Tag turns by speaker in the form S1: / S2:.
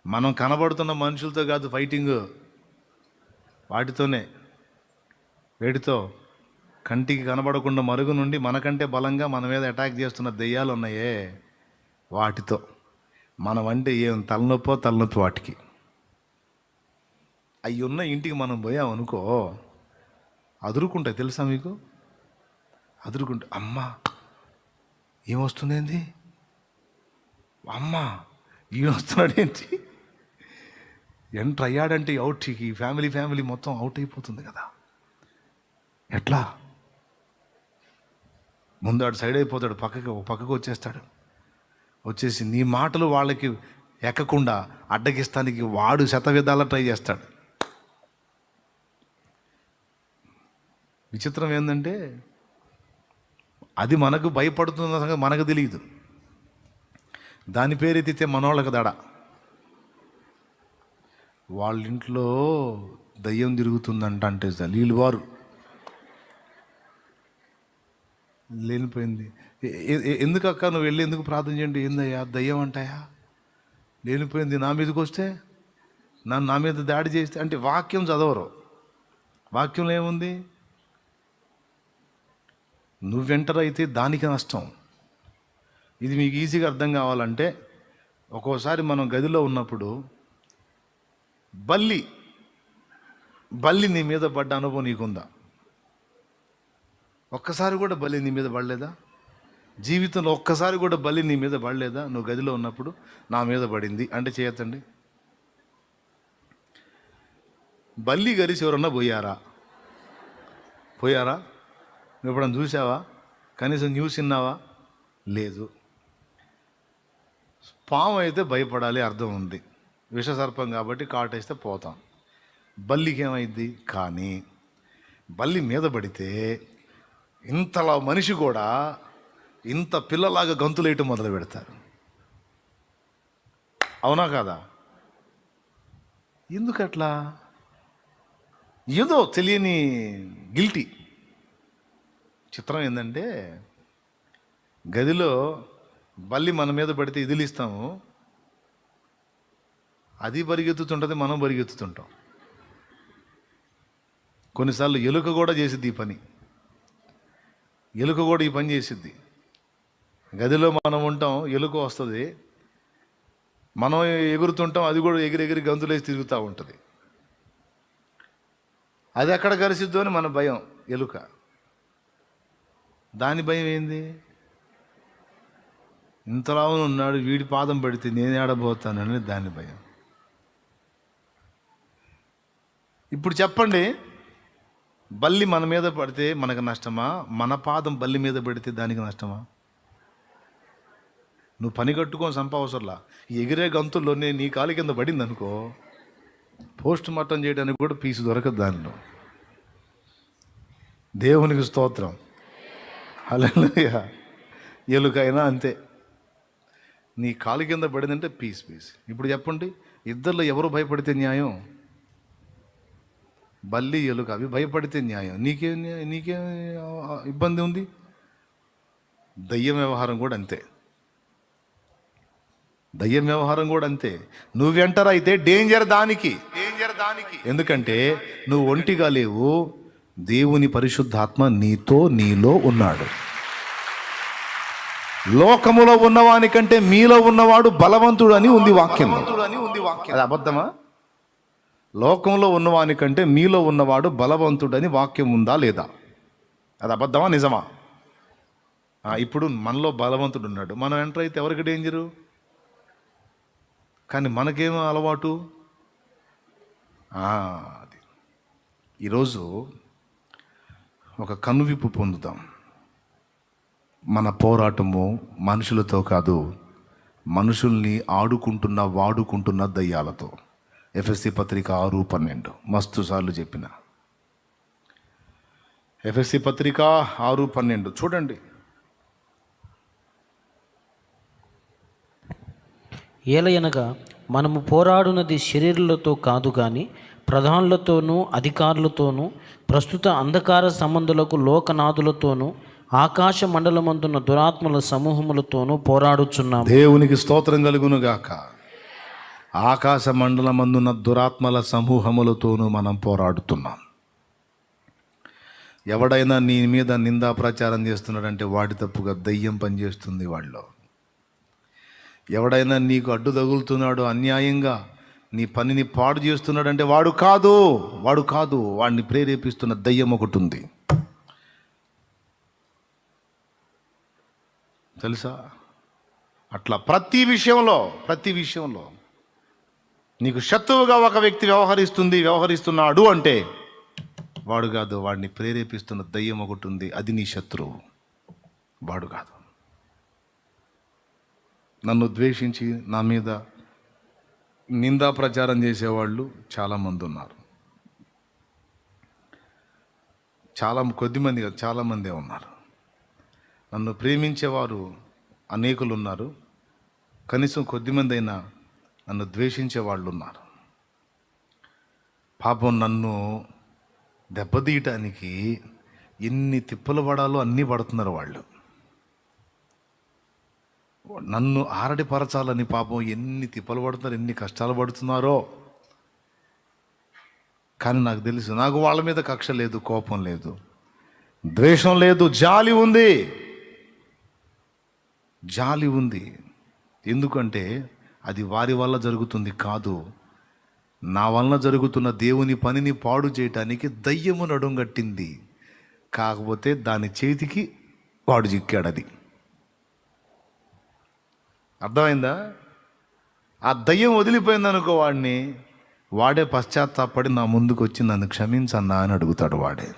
S1: మనం కనబడుతున్న మనుషులతో కాదు ఫైటింగ్, వాటితోనే, వేడితో, కంటికి కనబడకుండా మరుగు నుండి మనకంటే బలంగా మన మీద అటాక్ చేస్తున్న దెయ్యాలు ఉన్నాయే, వాటితో. మనం అంటే ఏం తలనొప్పి వాటికి. అవి ఉన్న ఇంటికి మనం పోయామనుకో, అదురుకుంటాయి. తెలుసా మీకు? అదురుకుంటా, అమ్మా ఏమొస్తుంది, ఏంది అమ్మా ఈయన వస్తున్నాడు ఏంటి, ఎంటర్ అయ్యాడంటే అవుట్, ఈ ఫ్యామిలీ మొత్తం అవుట్ అయిపోతుంది కదా. ఎట్లా? ముందాడు సైడ్ అయిపోతాడు, పక్కకు వచ్చేస్తాడు. వచ్చేసి నీ మాటలు వాళ్ళకి ఎక్కకుండా అడ్డగిస్తానికి వాడు శతవిధాలా ట్రై చేస్తాడు. విచిత్రం ఏంటంటే అది మనకు భయపడుతున్న సంగతి మనకు తెలియదు. దాని పేరెత్తితే మనోళ్ళకి దడ. వాళ్ళ ఇంట్లో దయ్యం తిరుగుతుందంట అంటే వీళ్ళు వారు లేనిపోయింది. ఎందుకు అక్క నువ్వు వెళ్ళి ఎందుకు ప్రార్థన చేయండి, ఏందయ్యా దయ్యం అంటాయా, లేనిపోయింది నా మీదకి వస్తే, నా మీద దాడి చేస్తే అంటే వాక్యం చదవరు. వాక్యంలో ఏముంది? నువ్వు ఎంటర్ అయితే దానికి నష్టం. ఇది మీకు ఈజీగా అర్థం కావాలంటే, ఒక్కోసారి మనం గదిలో ఉన్నప్పుడు బల్లి నీ మీద పడ్డ అనుభవం నీకుందా? ఒక్కసారి కూడా బల్లి నీ మీద పడలేదా? జీవితంలో ఒక్కసారి కూడా బల్లి నీ మీద పడలేదా? నువ్వు గదిలో ఉన్నప్పుడు నా మీద పడింది అంటే చేయొద్దండి. బల్లి గరిసి ఎవరన్నా పోయారా? నువ్వు ఎప్పుడన్నా చూసావా? కనీసం న్యూస్ విన్నావా? లేదు. పాము అయితే భయపడాలి, అర్థం ఉంది, విషసర్పం కాబట్టి కాటేస్తే పోతాం. బల్లికి ఏమైంది? కానీ బల్లి మీద పడితే ఇంతలా మనిషి కూడా ఇంత పిల్లలాగా గంతులేయటం మొదలు పెడతారు. అవునా కాదా? ఎందుకట్లా? ఏదో తెలియని గిల్టీ. చిత్రం ఏంటంటే, గదిలో బల్లి మన మీద పడితే ఇదిలిస్తాము, అది పరిగెత్తుతుంటుంది, మనం పరిగెత్తుతుంటాం. కొన్నిసార్లు ఎలుక కూడా చేసిద్ది ఈ పని. ఎలుక కూడా ఈ పని చేసిద్ది. గదిలో మనం ఉంటాం, ఎలుక వస్తుంది, మనం ఎగురుతుంటాం, అది కూడా ఎగిరి గంతులేసి తిరుగుతూ ఉంటుంది. అది ఎక్కడ కలిసిద్దో అని మన భయం. ఎలుక, దాని భయం ఏంది? ఇంతలా ఉన్నాడు, వీడి పాదం పడితే నేను ఏడబోతానని దాని భయం. ఇప్పుడు చెప్పండి, బల్లి మన మీద పడితే మనకు నష్టమా? మన పాదం బల్లి మీద పడితే దానికి నష్టమా? నువ్వు పని కట్టుకొని సంపావసరలా, ఎగిరే గంతుల్లోనే నీ కాలి కింద పడింది అనుకో, పోస్ట్ మార్టం చేయడానికి కూడా పీసు దొరకదు దానిలో. దేవునికి స్తోత్రం, హల్లెలూయా. ఎలుకైనా అంతే, నీ కాలి కింద పడిందంటే పీస్. ఇప్పుడు చెప్పండి, ఇద్దరిలో ఎవరు భయపడితే న్యాయం? బల్లి, ఎలుక అవి భయపడితే న్యాయం. నీకేం ఇబ్బంది ఉంది? దయ్యం వ్యవహారం కూడా అంతే. నువ్వు ఎంటర్ అయితే డేంజర్ దానికి. ఎందుకంటే నువ్వు ఒంటిగా లేవు, దేవుని పరిశుద్ధాత్మ నీలో ఉన్నాడు. లోకములో ఉన్నవాని కంటే మీలో ఉన్నవాడు బలవంతుడు అని ఉంది వాక్యం. అది అబద్ధమా? లోకంలో ఉన్నవాని కంటే మీలో ఉన్నవాడు బలవంతుడని వాక్యం ఉందా లేదా? అది అబద్ధమా నిజమా? ఇప్పుడు మనలో బలవంతుడు ఉన్నాడు, మనం ఎంటర్ అయితే ఎవరికి డేంజరు? కానీ మనకేమో అలవాటు. అది ఈరోజు ఒక కనువిప్పు పొందుతాం. మన పోరాటము మనుషులతో కాదు, మనుషుల్ని వాడుకుంటున్న దయ్యాలతో. ఎఫెసీ పత్రిక 6:12 మస్తు సార్లు చెప్పిన. ఎఫెసీ పత్రిక 6:12 చూడండి.
S2: ఏలయనగా మనము పోరాడునది శరీరులతో కాదు గాని ప్రధానులతోనూ అధికారులతోనూ ప్రస్తుత అంధకార సంబంధులకు లోకనాథులతోనూ ఆకాశ మండలమందున్న దురాత్మల సమూహములతోనూ పోరాడుచున్నాము.
S1: దేవునికి స్తోత్రం కలుగును గాక. ఆకాశ మండలమందున్న దురాత్మల సమూహములతోనూ మనం పోరాడుతున్నాం. ఎవడైనా నీ మీద నిందా ప్రచారం చేస్తున్నాడంటే వాడి తప్పుగా దయ్యం పనిచేస్తుంది వాళ్ళు. ఎవడైనా నీకు అడ్డు తగులుతున్నాడు, అన్యాయంగా నీ పనిని పాడు చేస్తున్నాడంటే వాడు కాదు, వాడిని ప్రేరేపిస్తున్న దయ్యం ఒకటి ఉంది. తెలుసా? అట్లా ప్రతి విషయంలో నీకు శత్రువుగా ఒక వ్యక్తి వ్యవహరిస్తున్నాడు అంటే వాడు కాదు, వాడిని ప్రేరేపిస్తున్న దయ్యం ఒకటి ఉంది. అది నీ శత్రువు, వాడు కాదు. నన్ను ద్వేషించి నా మీద నిందా ప్రచారం చేసేవాళ్ళు చాలామంది ఉన్నారు. కొద్దిమంది కాదు, చాలామందే ఉన్నారు. నన్ను ప్రేమించేవారు అనేకులు ఉన్నారు. కనీసం కొద్దిమంది అయినా నన్ను ద్వేషించే వాళ్ళు ఉన్నారు. పాపం నన్ను దెబ్బతీయటానికి ఎన్ని తిప్పలు పడాలో అన్నీ పడుతున్నారు వాళ్ళు. నన్ను ఆరడిపరచాలని పాపం ఎన్ని తిప్పలు పడుతున్నారు, ఎన్ని కష్టాలు పడుతున్నారో. కానీ నాకు తెలుసు, నాకు వాళ్ళ మీద కక్ష లేదు, కోపం లేదు, ద్వేషం లేదు, జాలి ఉంది. ఎందుకంటే అది వారి వల్ల జరుగుతుంది కాదు, నా వలన జరుగుతున్న దేవుని పనిని పాడు చేయటానికి దయ్యము నడుంగట్టింది. కాకపోతే దాని చేతికి వాడు చిక్కాడు. అది అర్థమైందా? ఆ దయ్యం వదిలిపోయిందనుకో వాడే పశ్చాత్తాపడి నా ముందుకు వచ్చి నన్ను క్షమించన్నా అని అడుగుతాడు వాడే.